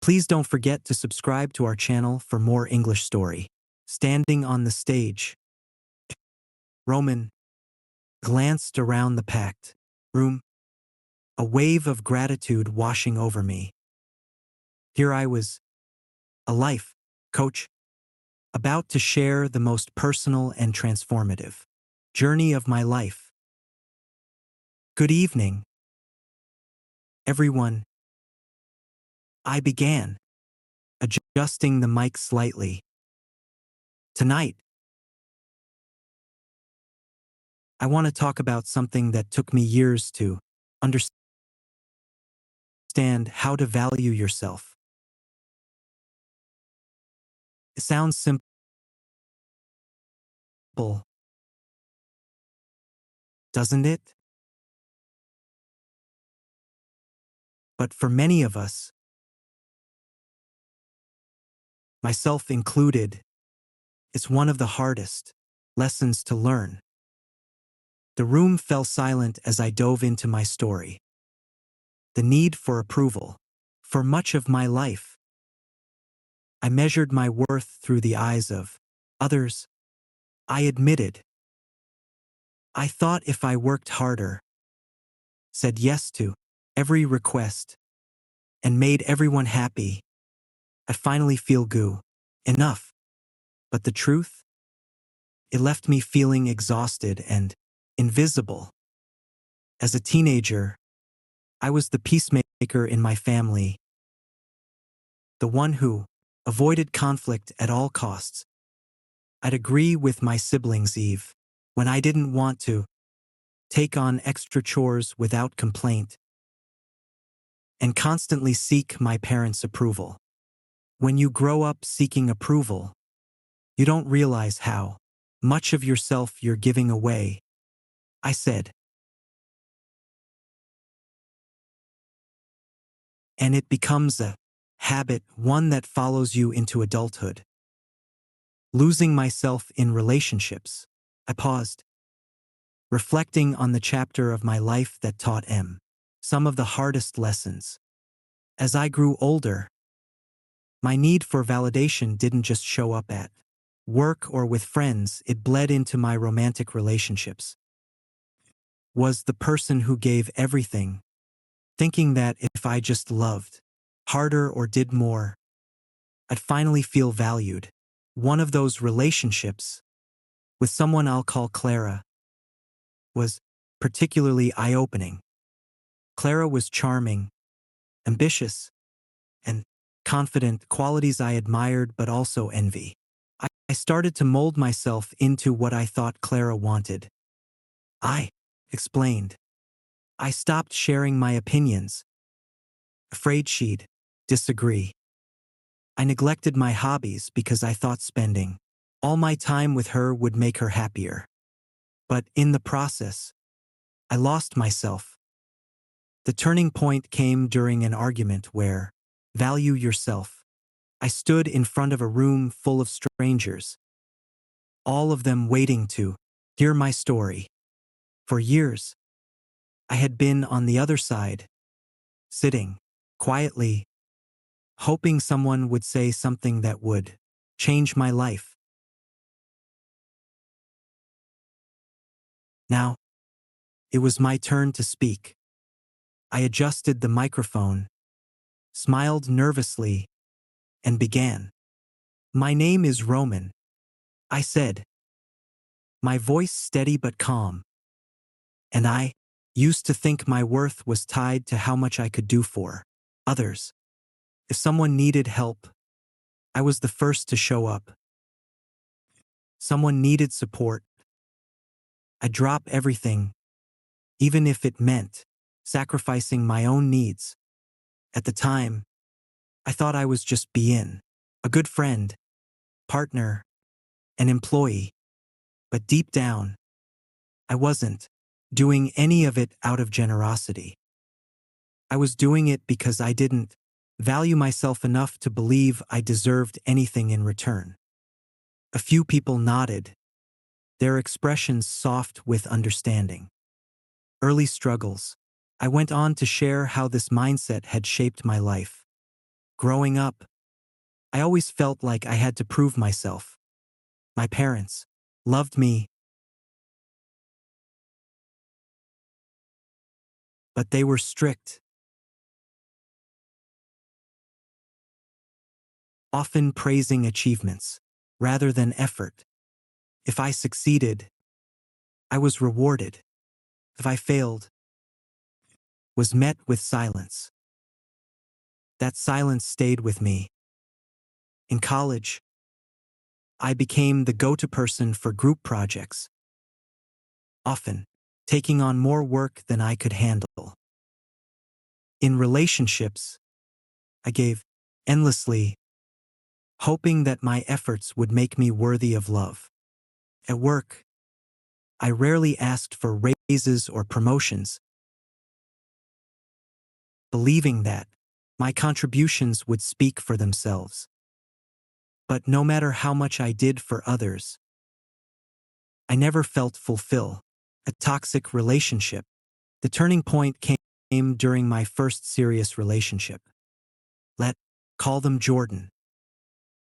Please don't forget to subscribe to our channel for more English story. Standing on the stage, Roman glanced around the packed room, a wave of gratitude washing over me. Here I was, a life coach, about to share the most personal and transformative journey of my life. Good evening, everyone. I began, adjusting the mic slightly. Tonight, I want to talk about something that took me years to understand: how to value yourself. It sounds simple, doesn't it? But for many of us, myself included, it's one of the hardest lessons to learn. The room fell silent as I dove into my story. The need for approval. For much of my life, I measured my worth through the eyes of others. I admitted. I thought if I worked harder, said yes to every request, and made everyone happy, I'd finally feel enough. But the truth? It left me feeling exhausted and invisible. As a teenager, I was the peacemaker in my family, the one who avoided conflict at all costs. I'd agree with my siblings when I didn't want to, take on extra chores without complaint, and constantly seek my parents' approval. When you grow up seeking approval, you don't realize how much of yourself you're giving away, I said. And it becomes a habit, one that follows you into adulthood. Losing myself in relationships, I paused, reflecting on the chapter of my life that taught some of the hardest lessons. As I grew older, my need for validation didn't just show up at work or with friends, it bled into my romantic relationships. Was the person who gave everything, thinking that if I just loved harder or did more, I'd finally feel valued. One of those relationships, with someone I'll call Clara, was particularly eye-opening. Clara was charming, ambitious, and confident, qualities I admired but also envy. I started to mold myself into what I thought Clara wanted. I explained. I stopped sharing my opinions, afraid she'd disagree. I neglected my hobbies because I thought spending all my time with her would make her happier. But in the process, I lost myself. The turning point came during an argument where, value yourself. I stood in front of a room full of strangers, all of them waiting to hear my story. For years, I had been on the other side, sitting quietly, hoping someone would say something that would change my life. Now, it was my turn to speak. I adjusted the microphone, smiled nervously, and began. My name is Roman, I said, my voice steady but calm. And I used to think my worth was tied to how much I could do for others. If someone needed help, I was the first to show up. Someone needed support, I'd drop everything, even if it meant sacrificing my own needs. At the time, I thought I was just being a good friend, partner, an employee. But deep down, I wasn't doing any of it out of generosity. I was doing it because I didn't value myself enough to believe I deserved anything in return. A few people nodded, their expressions soft with understanding. Early struggles. I went on to share how this mindset had shaped my life. Growing up, I always felt like I had to prove myself. My parents loved me, but they were strict, often praising achievements rather than effort. If I succeeded, I was rewarded. If I failed, was met with silence. That silence stayed with me. In college, I became the go-to person for group projects, often taking on more work than I could handle. In relationships, I gave endlessly, hoping that my efforts would make me worthy of love. At work, I rarely asked for raises or promotions, believing that my contributions would speak for themselves. But no matter how much I did for others, I never felt fulfilled. A toxic relationship. The turning point came during my first serious relationship. Let's call them Jordan.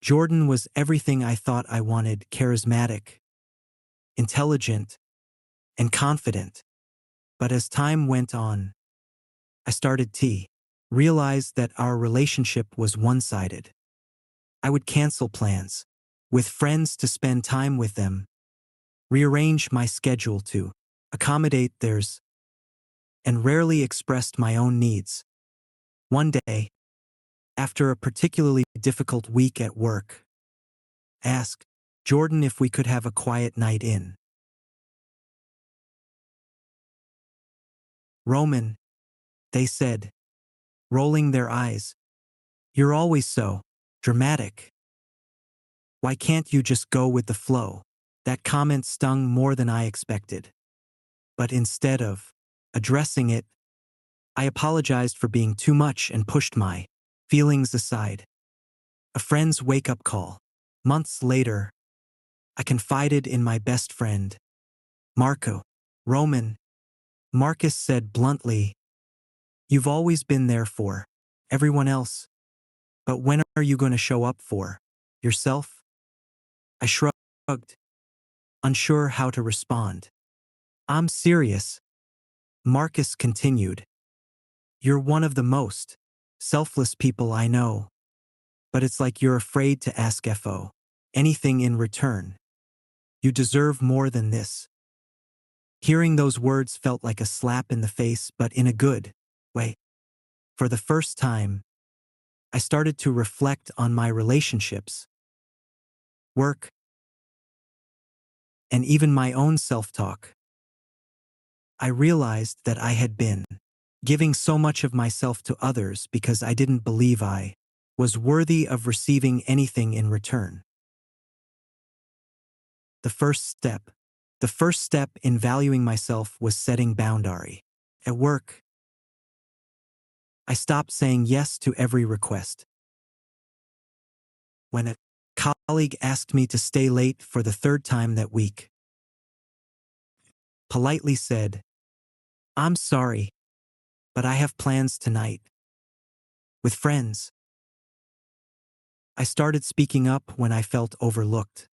Jordan was everything I thought I wanted: charismatic, intelligent, and confident. But as time went on, I started to realize that our relationship was one-sided. I would cancel plans with friends to spend time with them, rearrange my schedule to accommodate theirs, and rarely expressed my own needs. One day, after a particularly difficult week at work, I asked Jordan if we could have a quiet night in. "Roman," they said, rolling their eyes, "you're always so dramatic. Why can't you just go with the flow?" That comment stung more than I expected. But instead of addressing it, I apologized for being too much and pushed my feelings aside. A friend's wake-up call. Months later, I confided in my best friend, Marco. "Roman," Marcus said bluntly, "you've always been there for everyone else, but when are you going to show up for yourself?" I shrugged, unsure how to respond. "I'm serious," Marcus continued. "You're one of the most selfless people I know, but it's like you're afraid to ask FO anything in return. You deserve more than this." Hearing those words felt like a slap in the face, but in a good way. For the first time, I started to reflect on my relationships, work, and even my own self-talk. I realized that I had been giving so much of myself to others because I didn't believe I was worthy of receiving anything in return. The first step. The first step in valuing myself was setting boundary. At work, I stopped saying yes to every request. When a colleague asked me to stay late for the third time that week, politely said, "I'm sorry, but I have plans tonight." With friends, I started speaking up when I felt overlooked.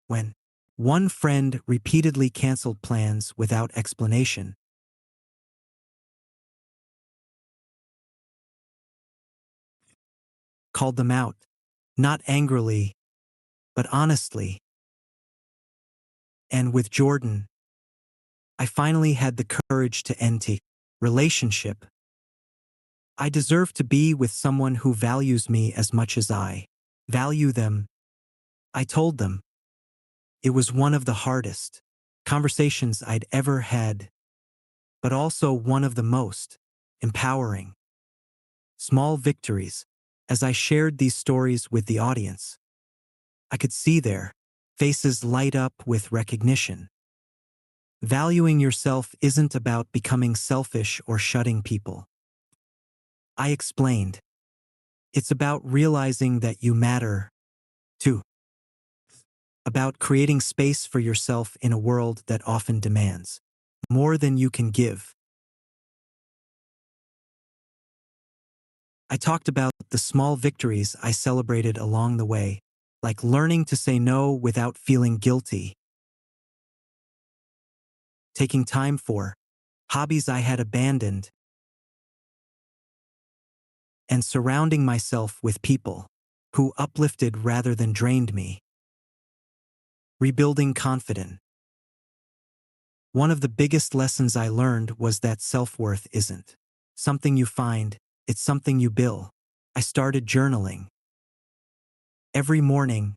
When one friend repeatedly canceled plans without explanation, called them out, not angrily, but honestly. And with Jordan, I finally had the courage to end the relationship. I deserve to be with someone who values me as much as I value them, I told them. It was one of the hardest conversations I'd ever had, but also one of the most empowering. Small victories. As I shared these stories with the audience, I could see their faces light up with recognition. Valuing yourself isn't about becoming selfish or shutting people. I explained. It's about realizing that you matter, too. About creating space for yourself in a world that often demands more than you can give. I talked about the small victories I celebrated along the way, like learning to say no without feeling guilty, taking time for hobbies I had abandoned, and surrounding myself with people who uplifted rather than drained me. Rebuilding confidence. One of the biggest lessons I learned was that self-worth isn't something you find, it's something you build. I started journaling every morning,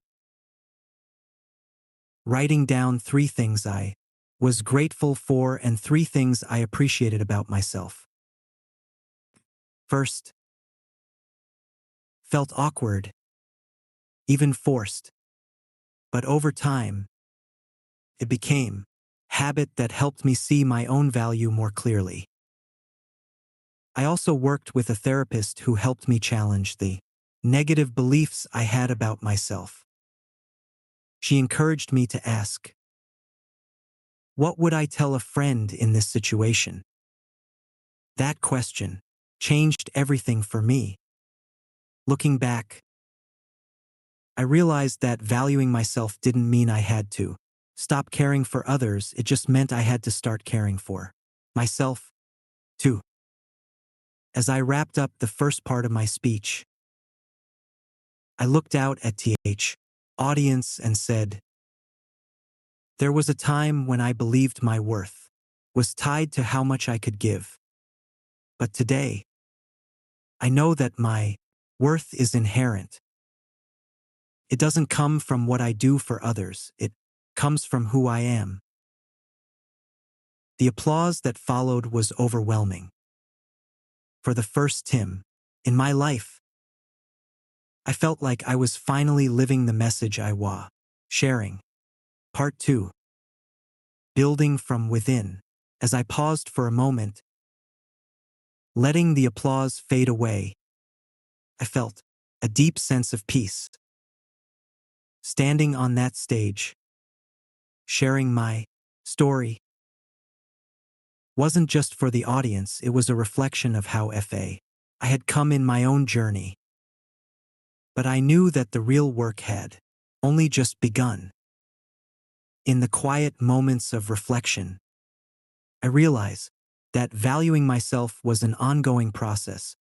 writing down 3 things I was grateful for and 3 things I appreciated about myself. First, felt awkward, even forced, but over time, it became a habit that helped me see my own value more clearly. I also worked with a therapist who helped me challenge the negative beliefs I had about myself. She encouraged me to ask, what would I tell a friend in this situation? That question changed everything for me. Looking back, I realized that valuing myself didn't mean I had to stop caring for others, it just meant I had to start caring for myself, too. As I wrapped up the first part of my speech, I looked out at the audience and said, there was a time when I believed my worth was tied to how much I could give. But today, I know that my worth is inherent. It doesn't come from what I do for others, it comes from who I am. The applause that followed was overwhelming. For the first time in my life, I felt like I was finally living the message I was sharing. Part 2. Building from within. As I paused for a moment, letting the applause fade away, I felt a deep sense of peace. Standing on that stage, sharing my story, wasn't just for the audience, it was a reflection of how I had come in my own journey. But I knew that the real work had only just begun. In the quiet moments of reflection, I realized that valuing myself was an ongoing process,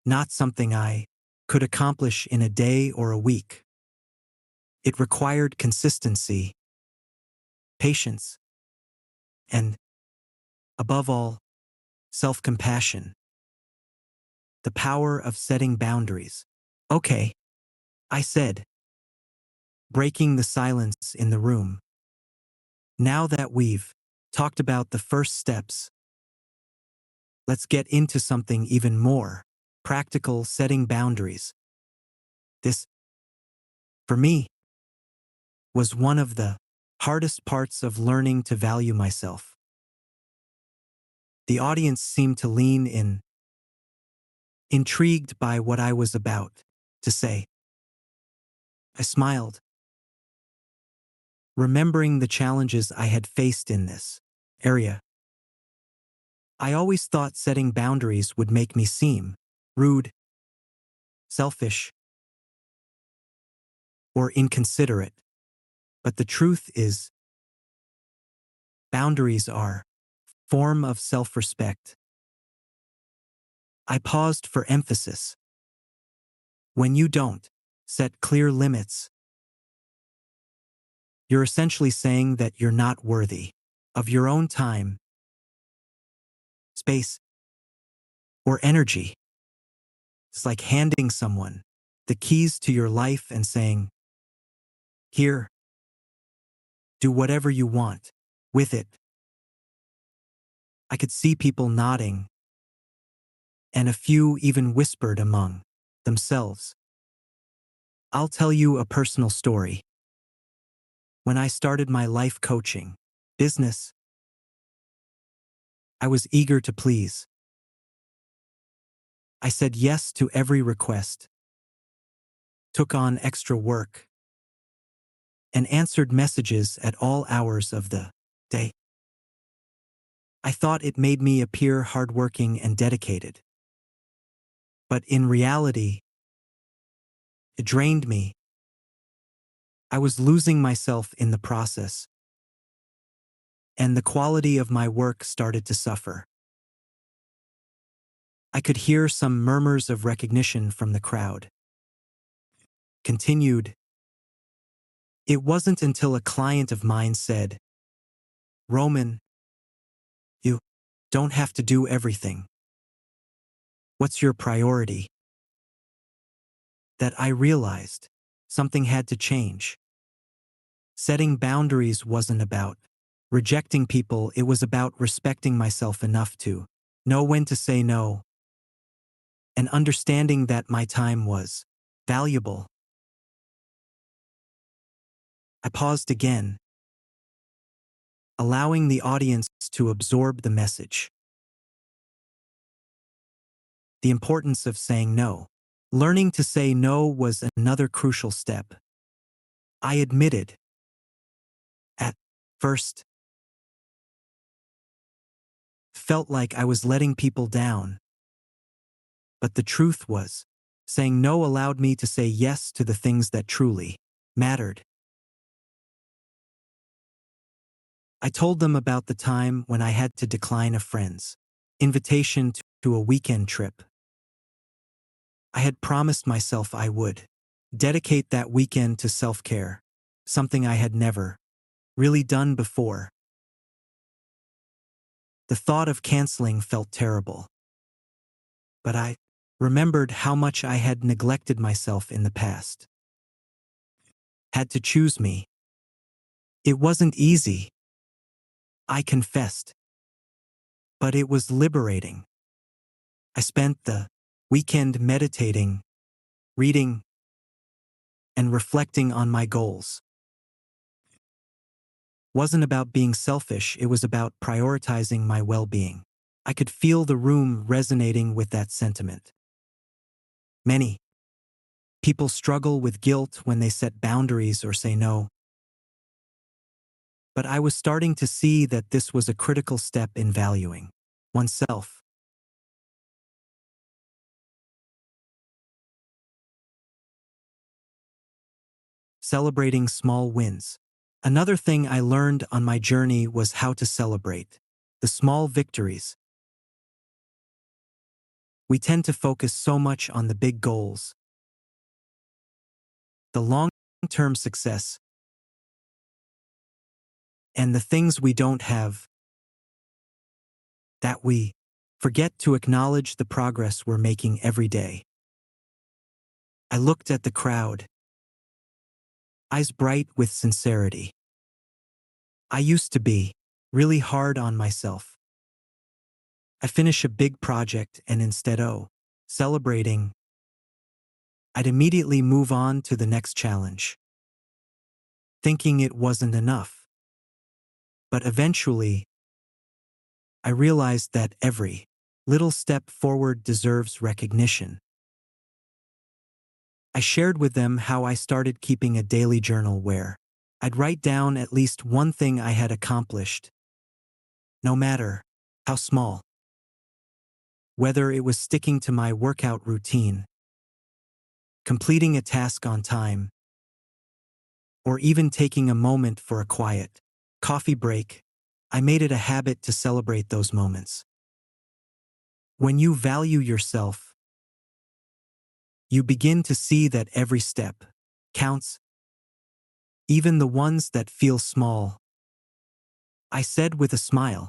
not something I could accomplish in a day or a week. It required consistency, patience, and, above all, self-compassion. The power of setting boundaries. Okay, I said, breaking the silence in the room. Now that we've talked about the first steps, let's get into something even more practical: setting boundaries. This, for me, was one of the hardest parts of learning to value myself. The audience seemed to lean in, intrigued by what I was about to say. I smiled, remembering the challenges I had faced in this area. I always thought setting boundaries would make me seem rude, selfish, or inconsiderate. But the truth is, boundaries are a form of self-respect. I paused for emphasis. When you don't set clear limits, you're essentially saying that you're not worthy of your own time, space, or energy. It's like handing someone the keys to your life and saying, here, do whatever you want with it. I could see people nodding, and a few even whispered among themselves. I'll tell you a personal story. When I started my life coaching business, I was eager to please. I said yes to every request, took on extra work, and answered messages at all hours of the day. I thought it made me appear hardworking and dedicated. But in reality, it drained me. I was losing myself in the process, and the quality of my work started to suffer. I could hear some murmurs of recognition from the crowd. Continued. It wasn't until a client of mine said, "Roman, you don't have to do everything. What's your priority?" that I realized something had to change. Setting boundaries wasn't about rejecting people, it was about respecting myself enough to know when to say no and understanding that my time was valuable. I paused again, allowing the audience to absorb the message. The importance of saying no. Learning to say no was another crucial step. I admitted, at first, felt like I was letting people down. But the truth was, saying no allowed me to say yes to the things that truly mattered. I told them about the time when I had to decline a friend's invitation to a weekend trip. I had promised myself I would dedicate that weekend to self-care, something I had never really done before. The thought of canceling felt terrible, but I remembered how much I had neglected myself in the past. Had to choose me. It wasn't easy, I confessed, but it was liberating. I spent the weekend meditating, reading, and reflecting on my goals. Wasn't about being selfish, it was about prioritizing my well-being. I could feel the room resonating with that sentiment. Many people struggle with guilt when they set boundaries or say no. But I was starting to see that this was a critical step in valuing oneself. Celebrating small wins. Another thing I learned on my journey was how to celebrate the small victories. We tend to focus so much on the big goals, the long-term success, and the things we don't have, that we forget to acknowledge the progress we're making every day. I looked at the crowd, eyes bright with sincerity. I used to be really hard on myself. I finish a big project and instead of celebrating, I'd immediately move on to the next challenge, thinking it wasn't enough. But eventually, I realized that every little step forward deserves recognition. I shared with them how I started keeping a daily journal where I'd write down at least one thing I had accomplished, no matter how small. Whether it was sticking to my workout routine, completing a task on time, or even taking a moment for a quiet coffee break, I made it a habit to celebrate those moments. When you value yourself, you begin to see that every step counts, even the ones that feel small. I said with a smile,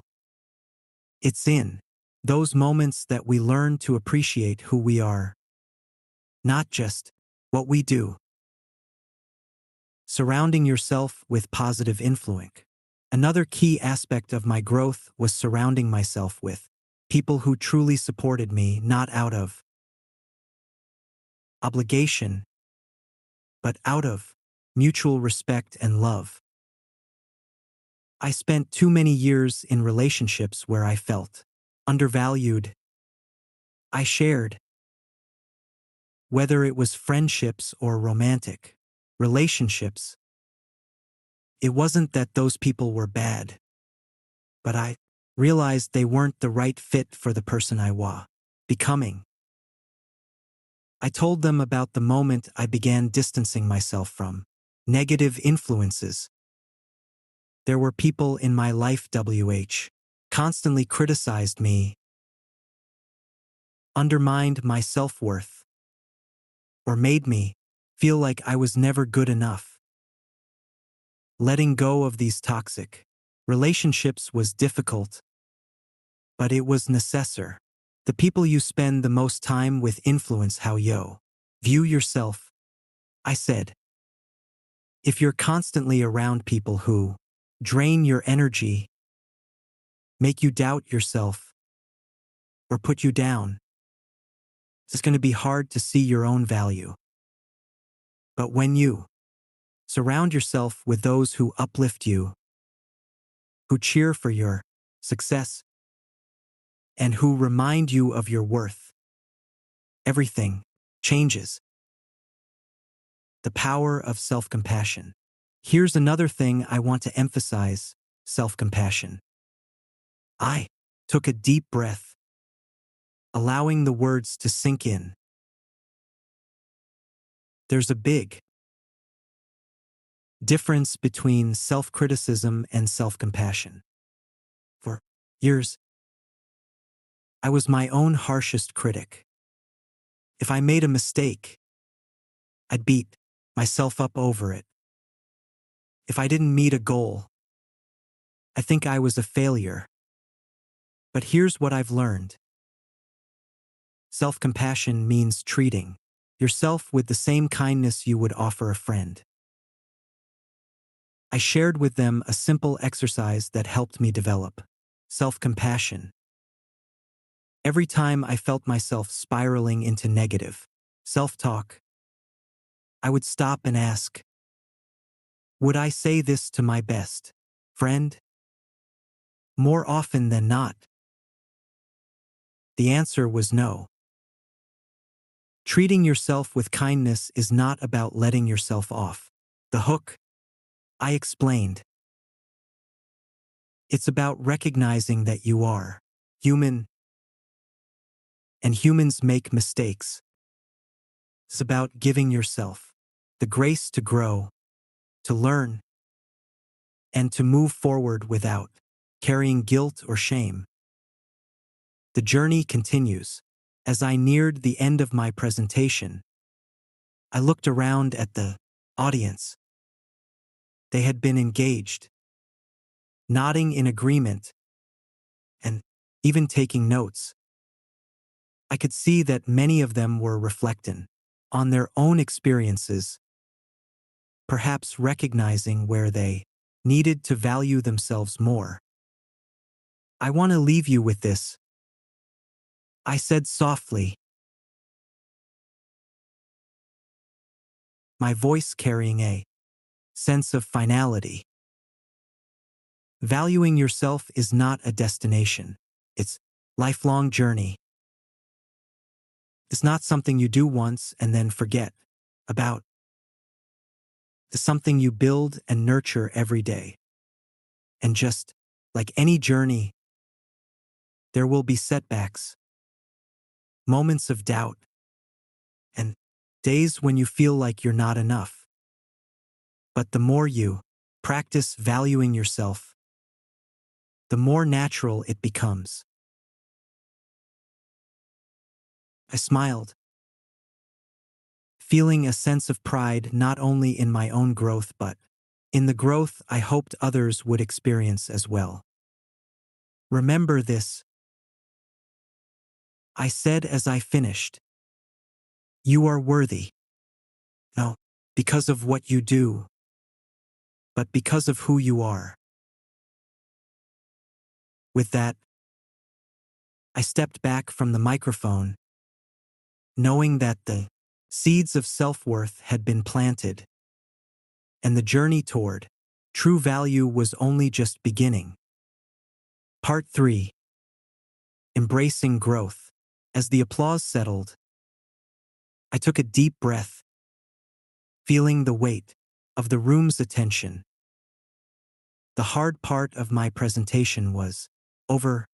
it's in those moments that we learn to appreciate who we are, not just what we do. Surrounding yourself with positive influence. Another key aspect of my growth was surrounding myself with people who truly supported me, not out of obligation, but out of mutual respect and love. I spent too many years in relationships where I felt undervalued. I shared, whether it was friendships or romantic relationships. It wasn't that those people were bad, but I realized they weren't the right fit for the person I was becoming. I told them about the moment I began distancing myself from negative influences. There were people in my life constantly criticized me, undermined my self-worth, or made me feel like I was never good enough. Letting go of these toxic relationships was difficult, but it was necessary. The people you spend the most time with influence how you view yourself, I said. If you're constantly around people who drain your energy, make you doubt yourself, or put you down, it's going to be hard to see your own value. But when you surround yourself with those who uplift you, who cheer for your success, and who remind you of your worth, everything changes. The power of self-compassion. Here's another thing I want to emphasize: self-compassion. I took a deep breath, allowing the words to sink in. There's a big difference between self-criticism and self-compassion. For years, I was my own harshest critic. If I made a mistake, I'd beat myself up over it. If I didn't meet a goal, I think I was a failure. But here's what I've learned. Self-compassion means treating yourself with the same kindness you would offer a friend. I shared with them a simple exercise that helped me develop self-compassion. Every time I felt myself spiraling into negative self-talk, I would stop and ask, would I say this to my best friend? More often than not, the answer was no. Treating yourself with kindness is not about letting yourself off the hook, I explained. It's about recognizing that you are human, and humans make mistakes. It's about giving yourself the grace to grow, to learn, and to move forward without carrying guilt or shame. The journey continues. As I neared the end of my presentation, I looked around at the audience. They had been engaged, nodding in agreement, and even taking notes. I could see that many of them were reflecting on their own experiences, perhaps recognizing where they needed to value themselves more. I want to leave you with this, I said softly, my voice carrying a sense of finality. Valuing yourself is not a destination. It's a lifelong journey. It's not something you do once and then forget about. It's something you build and nurture every day. And just like any journey, there will be setbacks, moments of doubt, and days when you feel like you're not enough. But the more you practice valuing yourself, the more natural it becomes. I smiled, feeling a sense of pride not only in my own growth but in the growth I hoped others would experience as well. Remember this, I said as I finished. You are worthy. No, because of what you do, but because of who you are. With that, I stepped back from the microphone, knowing that the seeds of self-worth had been planted, and the journey toward true value was only just beginning. Part 3. Embracing growth. As the applause settled, I took a deep breath, feeling the weight of the room's attention. The hard part of my presentation was over,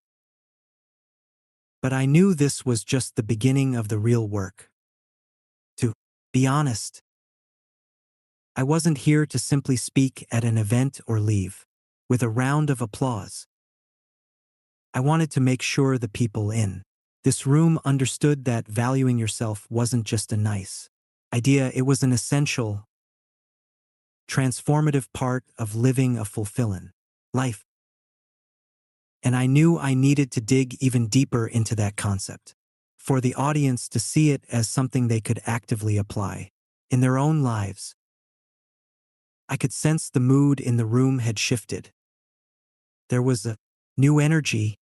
but I knew this was just the beginning of the real work. be honest. I wasn't here to simply speak at an event or leave with a round of applause. I wanted to make sure the people in this room understood that valuing yourself wasn't just a nice idea, it was an essential, transformative part of living a fulfilling life. And I knew I needed to dig even deeper into that concept, for the audience to see it as something they could actively apply in their own lives. I could sense the mood in the room had shifted. There was a new energy,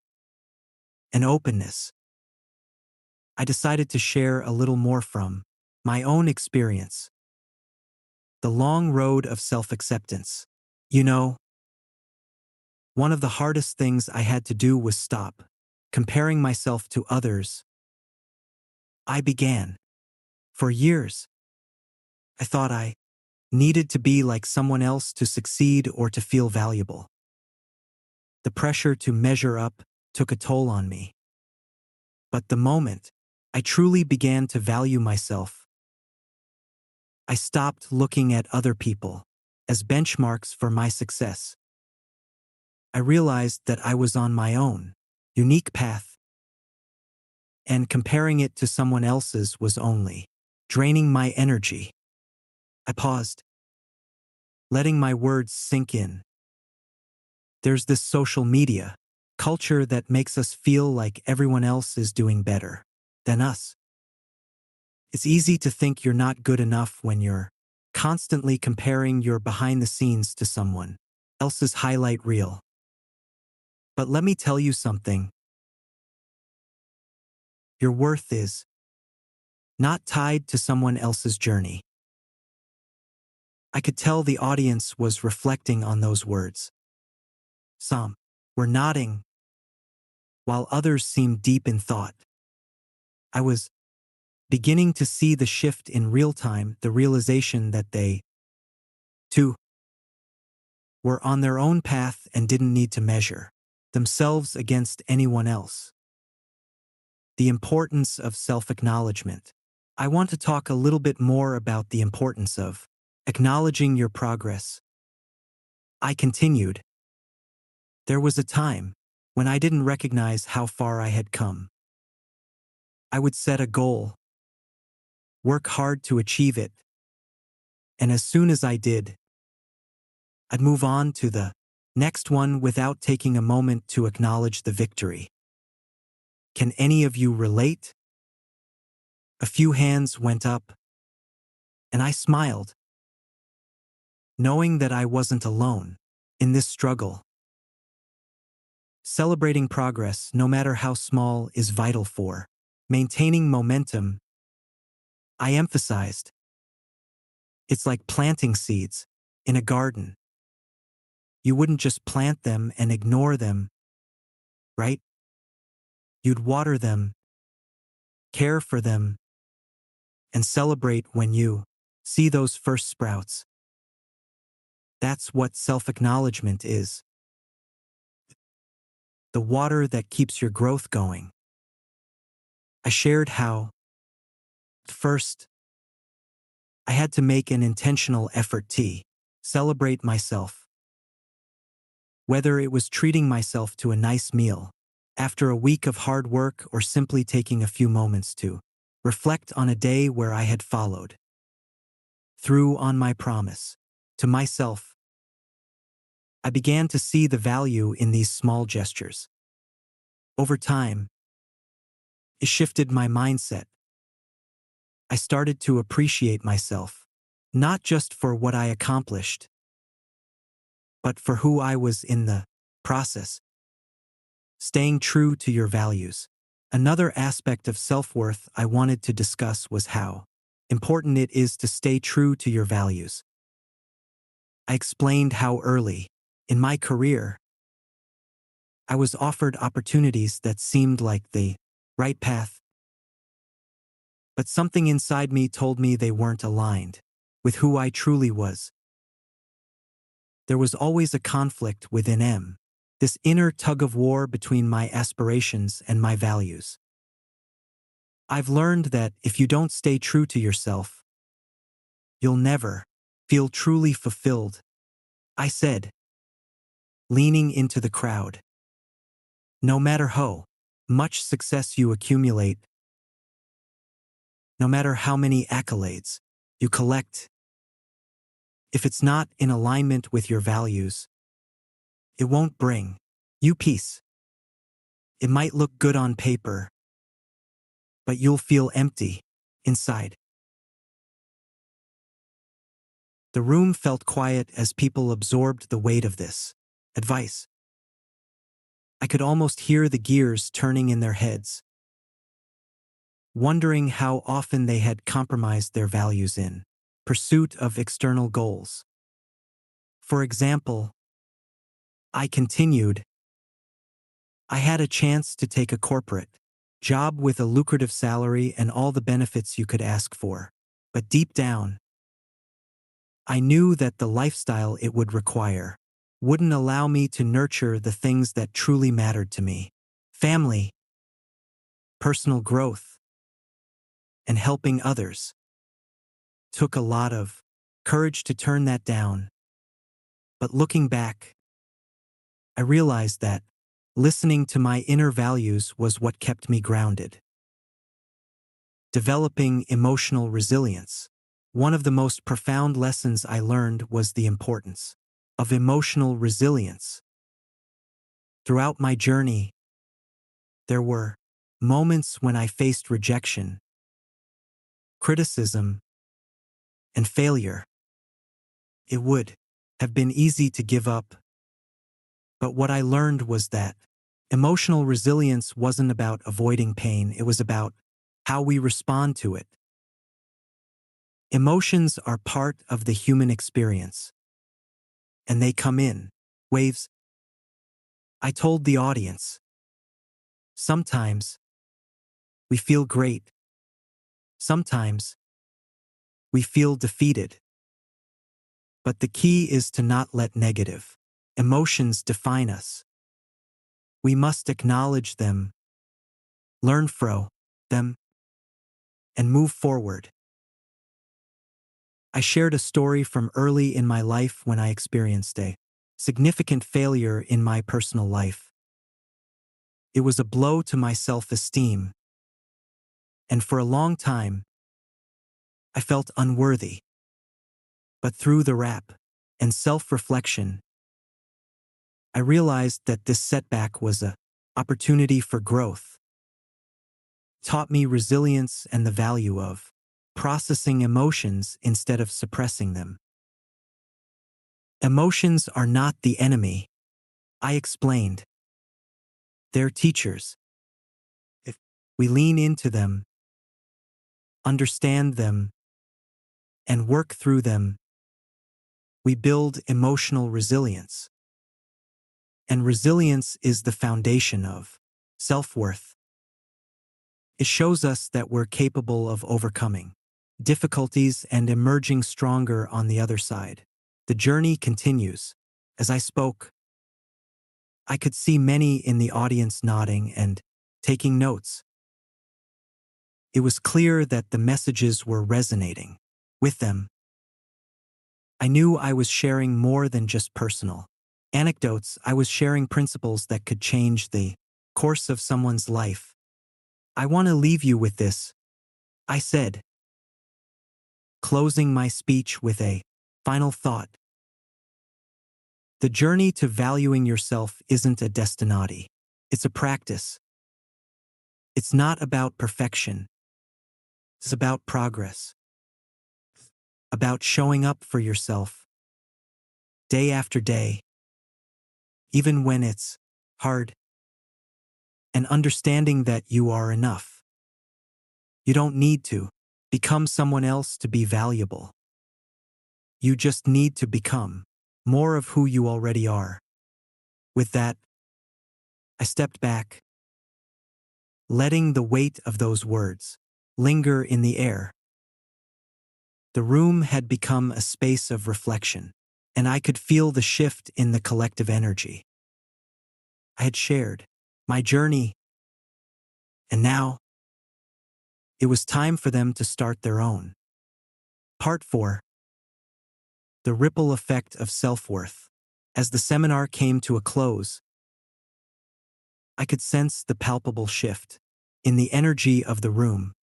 an openness. I decided to share a little more from my own experience. The long road of self-acceptance. You know, one of the hardest things I had to do was stop comparing myself to others. I began. For years, I thought I needed to be like someone else to succeed or to feel valuable. The pressure to measure up took a toll on me. But the moment I truly began to value myself, I stopped looking at other people as benchmarks for my success. I realized that I was on my own, unique path, and comparing it to someone else's was only draining my energy. I paused, letting my words sink in. There's this social media culture that makes us feel like everyone else is doing better than us. It's easy to think you're not good enough when you're constantly comparing your behind the scenes to someone else's highlight reel. But let me tell you something. Your worth is not tied to someone else's journey. I could tell the audience was reflecting on those words. Some were nodding, while others seemed deep in thought. I was beginning to see the shift in real time, the realization that they, too, were on their own path and didn't need to measure themselves against anyone else. The importance of self-acknowledgement. I want to talk a little bit more about the importance of acknowledging your progress. I continued. There was a time when I didn't recognize how far I had come. I would set a goal, work hard to achieve it, and as soon as I did, I'd move on to the next one without taking a moment to acknowledge the victory. Can any of you relate? A few hands went up, and I smiled, knowing that I wasn't alone in this struggle. Celebrating progress, no matter how small, is vital for maintaining momentum. I emphasized. It's like planting seeds in a garden. You wouldn't just plant them and ignore them, right? You'd water them, care for them, and celebrate when you see those first sprouts. That's what self-acknowledgement is. The water that keeps your growth going. I shared how, first, I had to make an intentional effort to celebrate myself. Whether it was treating myself to a nice meal after a week of hard work or simply taking a few moments to reflect on a day where I had followed through on my promise to myself, I began to see the value in these small gestures. Over time, it shifted my mindset. I started to appreciate myself, not just for what I accomplished, but for who I was in the process. Staying true to your values. Another aspect of self-worth I wanted to discuss was how important it is to stay true to your values. I explained how early in my career I was offered opportunities that seemed like the right path, but something inside me told me they weren't aligned with who I truly was. There was always a conflict within me, this inner tug-of-war between my aspirations and my values. I've learned that if you don't stay true to yourself, you'll never feel truly fulfilled, I said, leaning into the crowd. No matter how much success you accumulate, no matter how many accolades you collect, if it's not in alignment with your values, it won't bring you peace. It might look good on paper, but you'll feel empty inside. The room felt quiet as people absorbed the weight of this advice. I could almost hear the gears turning in their heads, wondering how often they had compromised their values in pursuit of external goals. For example, I continued, I had a chance to take a corporate job with a lucrative salary and all the benefits you could ask for. But deep down, I knew that the lifestyle it would require wouldn't allow me to nurture the things that truly mattered to me. Family, personal growth, and helping others. Took a lot of courage to turn that down. But looking back, I realized that listening to my inner values was what kept me grounded. Developing emotional resilience. One of the most profound lessons I learned was the importance of emotional resilience. Throughout my journey, there were moments when I faced rejection, criticism, and failure. It would have been easy to give up, but what I learned was that emotional resilience wasn't about avoiding pain, it was about how we respond to it. Emotions are part of the human experience, and they come in waves. I told the audience, sometimes we feel great, sometimes we feel defeated. But the key is to not let negative emotions define us. We must acknowledge them, learn from them, and move forward. I shared a story from early in my life when I experienced a significant failure in my personal life. It was a blow to my self-esteem, and for a long time, I felt unworthy. But through the rap and self-reflection, I realized that this setback was an opportunity for growth. It taught me resilience and the value of processing emotions instead of suppressing them. Emotions are not the enemy, I explained. They're teachers. If we lean into them, understand them, and work through them, we build emotional resilience. And resilience is the foundation of self-worth. It shows us that we're capable of overcoming difficulties and emerging stronger on the other side. The journey continues. As I spoke, I could see many in the audience nodding and taking notes. It was clear that the messages were resonating with them. I knew I was sharing more than just personal anecdotes. I was sharing principles that could change the course of someone's life. I want to leave you with this, I said, closing my speech with a final thought. The journey to valuing yourself isn't a destination. It's a practice. It's not about perfection. It's about progress. About showing up for yourself day after day, even when it's hard, and understanding that you are enough. You don't need to become someone else to be valuable. You just need to become more of who you already are. With that, I stepped back, letting the weight of those words linger in the air. The room had become a space of reflection, and I could feel the shift in the collective energy. I had shared my journey, and now it was time for them to start their own. Part 4. the ripple effect of self-worth. As the seminar came to a close, I could sense the palpable shift in the energy of the room.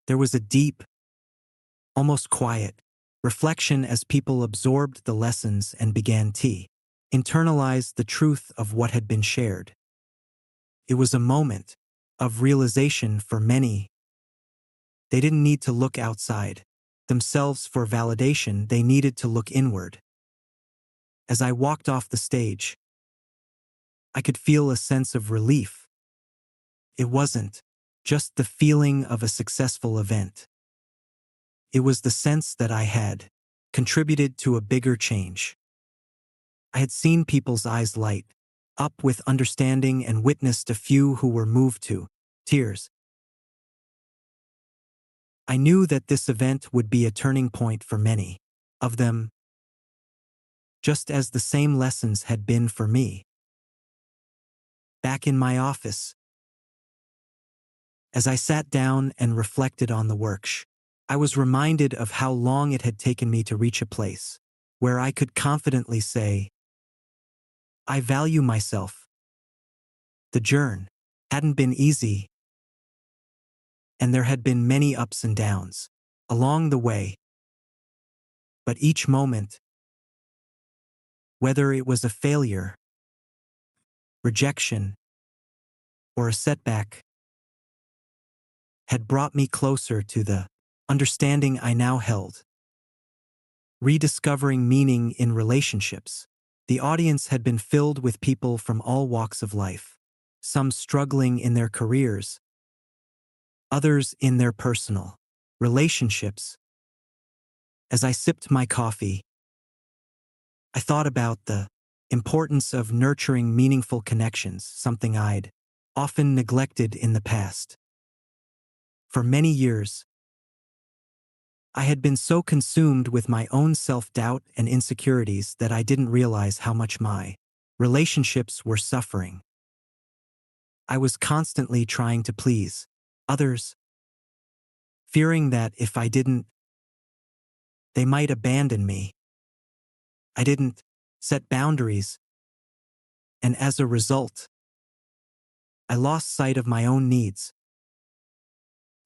There was a deep, almost quiet, reflection as people absorbed the lessons and began to internalize the truth of what had been shared. It was a moment of realization for many. They didn't need to look outside themselves for validation, they needed to look inward. As I walked off the stage, I could feel a sense of relief. It wasn't just the feeling of a successful event. It was the sense that I had contributed to a bigger change. I had seen people's eyes light up with understanding and witnessed a few who were moved to tears. I knew that this event would be a turning point for many of them, just as the same lessons had been for me. Back in my office, as I sat down and reflected on the work, I was reminded of how long it had taken me to reach a place where I could confidently say, I value myself. The journey hadn't been easy, and there had been many ups and downs along the way. But each moment, whether it was a failure, rejection, or a setback, had brought me closer to the understanding I now held. Rediscovering meaning in relationships. The audience had been filled with people from all walks of life, some struggling in their careers, others in their personal relationships. As I sipped my coffee, I thought about the importance of nurturing meaningful connections, something I'd often neglected in the past. For many years, I had been so consumed with my own self-doubt and insecurities that I didn't realize how much my relationships were suffering. I was constantly trying to please others, fearing that if I didn't, they might abandon me. I didn't set boundaries, and as a result, I lost sight of my own needs.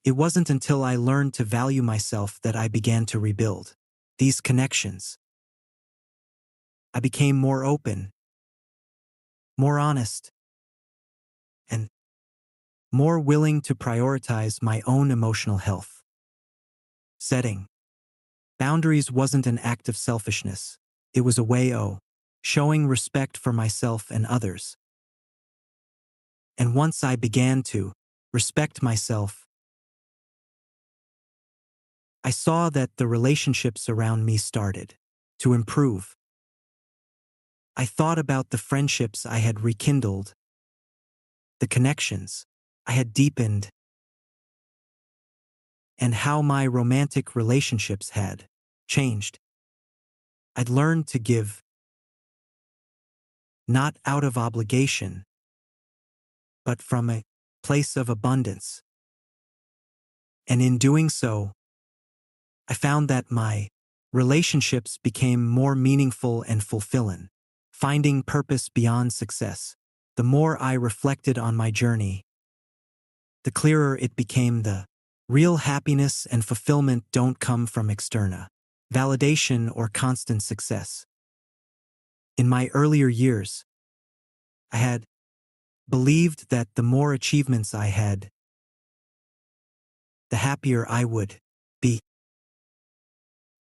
It wasn't until I learned to value myself that I began to rebuild these connections. I became more open, more honest, and more willing to prioritize my own emotional health. Setting boundaries wasn't an act of selfishness. It was a way of showing respect for myself and others. And once I began to respect myself, I saw that the relationships around me started to improve. I thought about the friendships I had rekindled, the connections I had deepened, and how my romantic relationships had changed. I'd learned to give, not out of obligation, but from a place of abundance. And in doing so, I found that my relationships became more meaningful and fulfilling, finding purpose beyond success. The more I reflected on my journey, the clearer it became the real happiness and fulfillment don't come from external validation or constant success. In my earlier years, I had believed that the more achievements I had, the happier I would be.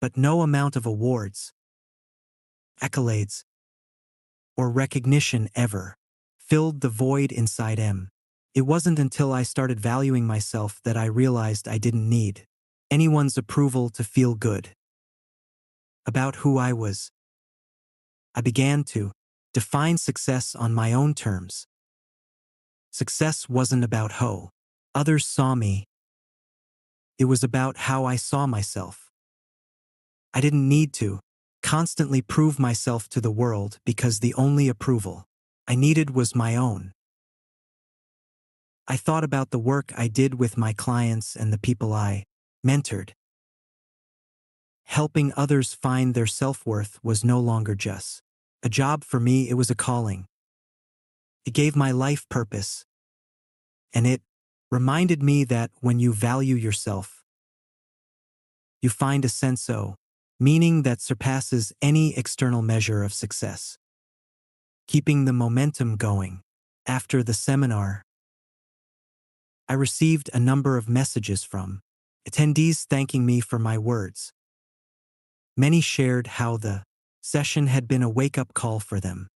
But no amount of awards, accolades, or recognition ever filled the void inside me. It wasn't until I started valuing myself that I realized I didn't need anyone's approval to feel good about who I was. I began to define success on my own terms. Success wasn't about how others saw me. It was about how I saw myself. I didn't need to constantly prove myself to the world because the only approval I needed was my own. I thought about the work I did with my clients and the people I mentored. helping others find their self-worth was no longer just a job for me, it was a calling. It gave my life purpose, and it reminded me that when you value yourself, you find a sense of meaning that surpasses any external measure of success. Keeping the momentum going. After the seminar, I received a number of messages from attendees thanking me for my words. Many shared how the session had been a wake-up call for them.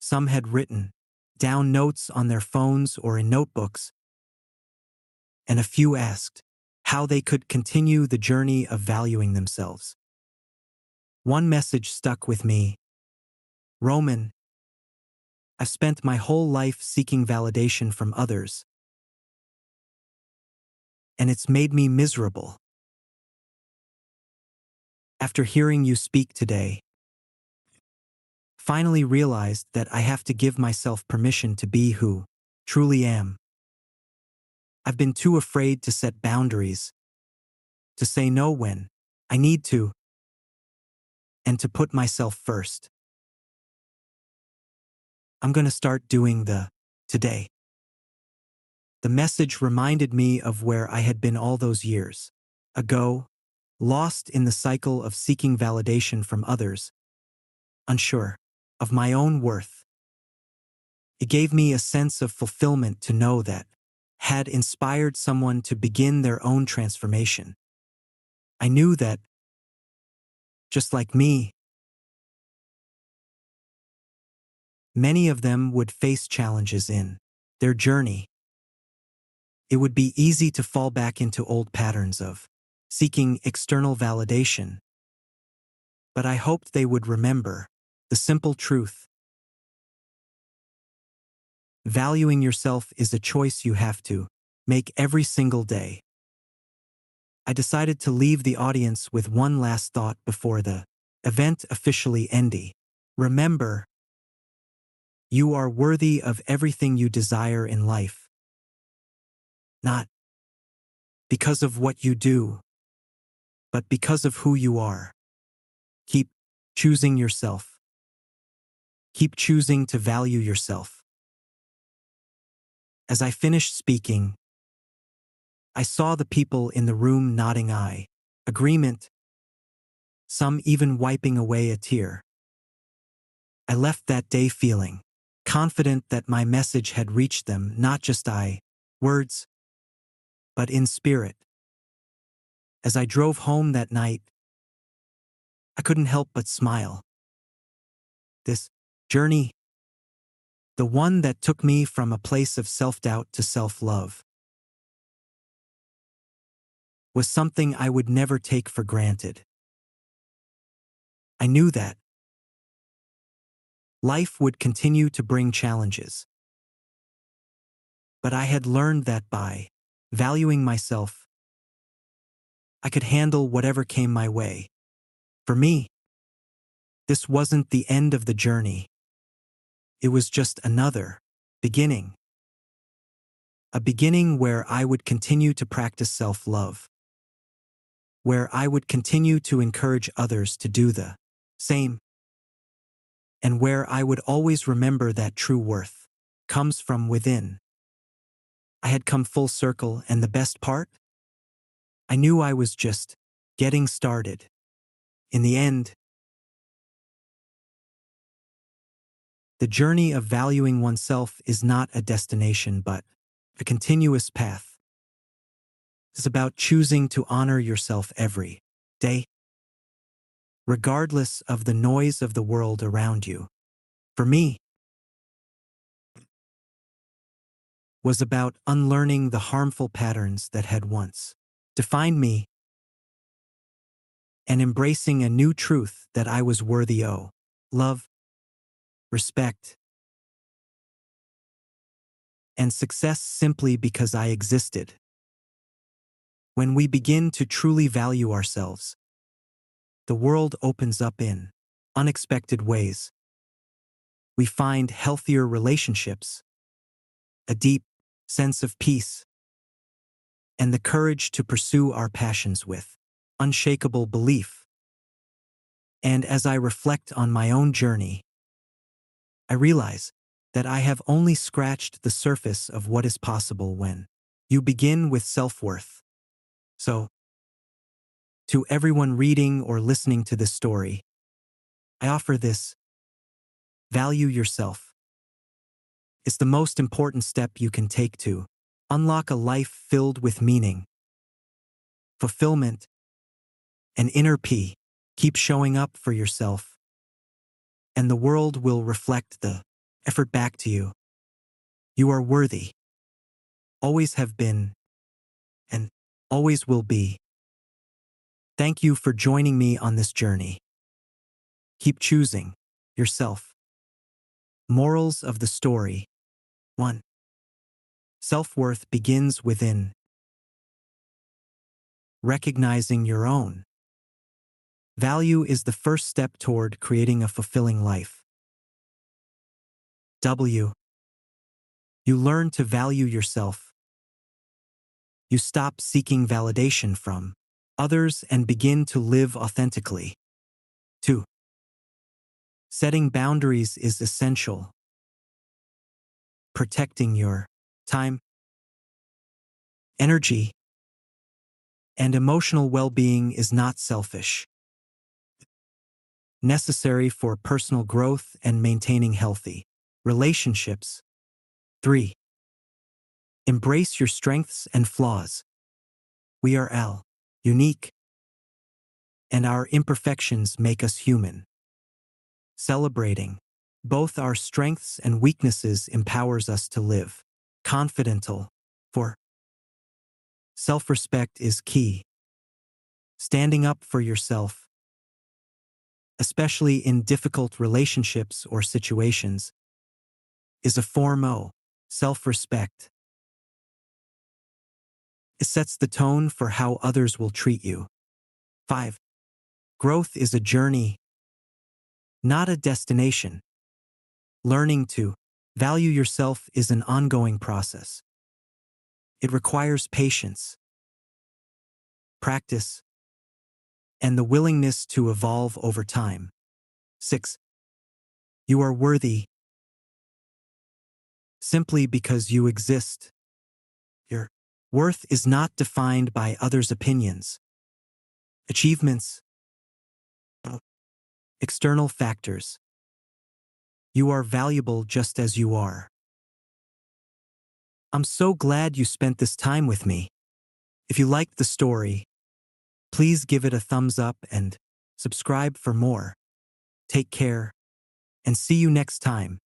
Some had written down notes on their phones or in notebooks, and a few asked how they could continue the journey of valuing themselves. One message stuck with me. Roman, I've spent my whole life seeking validation from others, and it's made me miserable. After hearing you speak today, finally realized that I have to give myself permission to be who truly am. I've been too afraid to set boundaries, to say no when I need to, and to put myself first. I'm going to start doing the today. The message reminded me of where I had been all those years ago, lost in the cycle of seeking validation from others, unsure of my own worth. It gave me a sense of fulfillment to know that had inspired someone to begin their own transformation. I knew that, just like me, many of them would face challenges in their journey. It would be easy to fall back into old patterns of seeking external validation, but I hoped they would remember the simple truth. Valuing yourself is a choice you have to make every single day. I decided to leave the audience with one last thought before the event officially ended. Remember, you are worthy of everything you desire in life. Not because of what you do, but because of who you are. Keep choosing yourself. Keep choosing to value yourself. As I finished speaking, I saw the people in the room nodding agreement, some even wiping away a tear. I left that day feeling confident that my message had reached them, not just words, but in spirit. As I drove home that night, I couldn't help but smile. This journey, the one that took me from a place of self-doubt to self-love, was something I would never take for granted. I knew that life would continue to bring challenges, but I had learned that by valuing myself, I could handle whatever came my way. For me, this wasn't the end of the journey. It was just another beginning. A beginning where I would continue to practice self-love, where I would continue to encourage others to do the same, and where I would always remember that true worth comes from within. I had come full circle, and the best part? I knew I was just getting started. In the end, the journey of valuing oneself is not a destination but a continuous path. It's about choosing to honor yourself every day, regardless of the noise of the world around you. For me, was about unlearning the harmful patterns that had once defined me and embracing a new truth that I was worthy of love, respect, and success simply because I existed. When we begin to truly value ourselves, the world opens up in unexpected ways. We find healthier relationships, a deep sense of peace, and the courage to pursue our passions with unshakable belief. And as I reflect on my own journey, I realize that I have only scratched the surface of what is possible when you begin with self-worth. So, to everyone reading or listening to this story, I offer this: value yourself. It's the most important step you can take to unlock a life filled with meaning, fulfillment, and inner peace. Keep showing up for yourself, and the world will reflect the effort back to you. You are worthy, always have been, and always will be. Thank you for joining me on this journey. Keep choosing yourself. Morals of the story: 1. Self-worth begins within. Recognizing your own value is the first step toward creating a fulfilling life. W. You learn to value yourself. You stop seeking validation from others and begin to live authentically. 2. Setting boundaries is essential. Protecting your time, energy, and emotional well-being is not selfish. Necessary for personal growth and maintaining healthy relationships. 3. Embrace your strengths and flaws. We are unique, and our imperfections make us human. Celebrating both our strengths and weaknesses empowers us to live confidently. 4. Self-respect is key. Standing up for yourself, especially in difficult relationships or situations, is a form of self-respect. It sets the tone for how others will treat you. 5. Growth is a journey, not a destination. Learning to value yourself is an ongoing process. It requires patience, practice, and the willingness to evolve over time. 6. You are worthy simply because you exist. Your worth is not defined by others' opinions, achievements, or external factors. You are valuable just as you are. I'm so glad you spent this time with me. If you liked the story, please give it a thumbs up and subscribe for more. Take care, and see you next time.